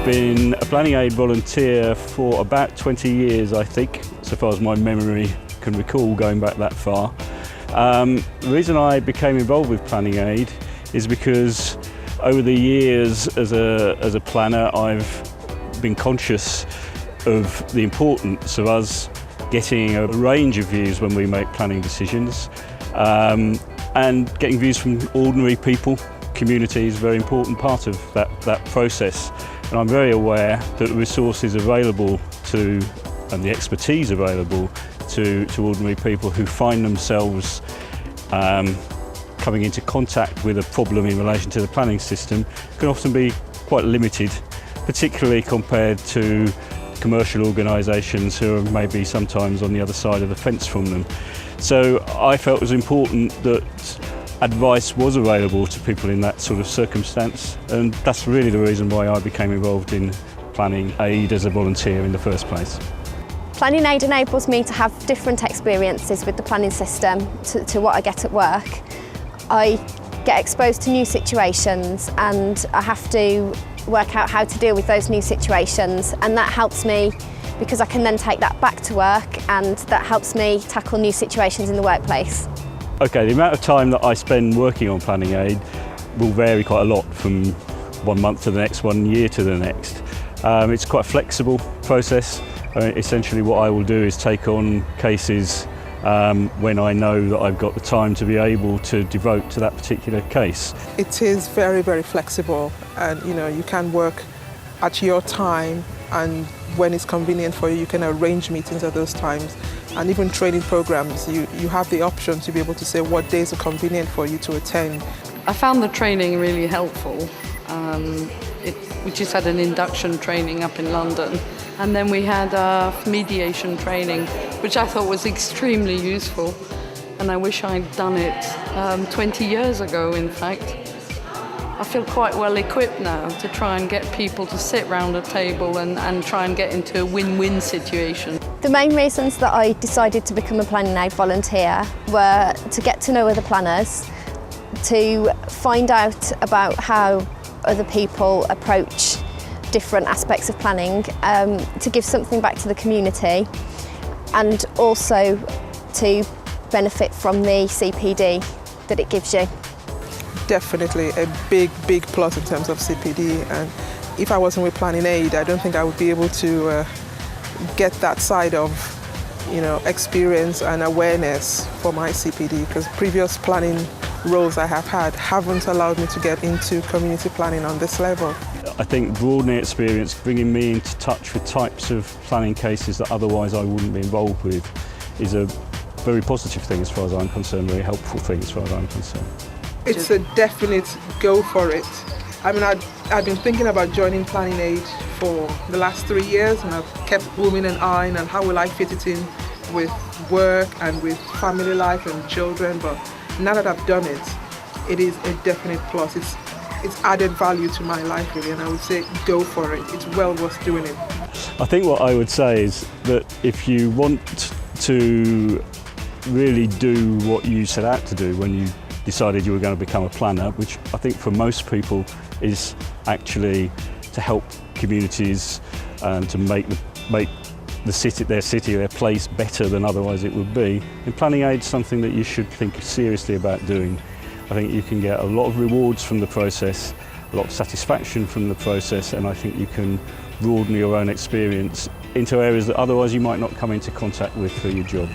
been a planning aid volunteer for about 20 years, I think, so far as my memory can recall, going back that far. The reason I became involved with planning aid is because over the years as a planner, I've been conscious of the importance of us getting a range of views when we make planning decisions, and getting views from ordinary people. Community is a very important part of that process, and I'm very aware that the resources available to and the expertise available to ordinary people who find themselves coming into contact with a problem in relation to the planning system can often be quite limited, particularly compared to commercial organisations who are maybe sometimes on the other side of the fence from them. So I felt it was important that advice was available to people in that sort of circumstance, and that's really the reason why I became involved in planning aid as a volunteer in the first place. Planning aid enables me to have different experiences with the planning system to what I get at work. I get exposed to new situations and I have to work out how to deal with those new situations, and that helps me because I can then take that back to work, and that helps me tackle new situations in the workplace. Okay, the amount of time that I spend working on planning aid will vary quite a lot from 1 month to the next, 1 year to the next. It's quite a flexible process. Essentially what I will do is take on cases when I know that I've got the time to be able to devote to that particular case. It is very, very flexible, and you can work at your time, and when it's convenient for you, you can arrange meetings at those times. And even training programs, you have the option to be able to say what days are convenient for you to attend. I found the training really helpful. We just had an induction training up in London, and then we had a mediation training, which I thought was extremely useful, and I wish I'd done it 20 years ago, in fact. I feel quite well equipped now to try and get people to sit round a table and try and get into a win-win situation. The main reasons that I decided to become a planning aid volunteer were to get to know other planners, to find out about how other people approach different aspects of planning, to give something back to the community, and also to benefit from the CPD that it gives you. Definitely a big plus in terms of CPD, and if I wasn't with planning aid, I don't think I would be able to get that side of experience and awareness for my CPD, because previous planning roles I have had haven't allowed me to get into community planning on this level. I think broadening experience, bringing me into touch with types of planning cases that otherwise I wouldn't be involved with, is a very positive thing as far as I'm concerned, very helpful thing as far as I'm concerned. It's a definite go for it. I mean, I've been thinking about joining planning aid for the last 3 years, and I've kept booming and eyeing and how will I fit it in with work and with family life and children, but now that I've done it, it is a definite plus. It's added value to my life really, and I would say go for it. It's well worth doing it. I think what I would say is that if you want to really do what you set out to do when you decided you were going to become a planner, which I think for most people is actually to help communities and to make their city, their place better than otherwise it would be. And planning aid is something that you should think seriously about doing. I think you can get a lot of rewards from the process, a lot of satisfaction from the process, and I think you can broaden your own experience into areas that otherwise you might not come into contact with through your job.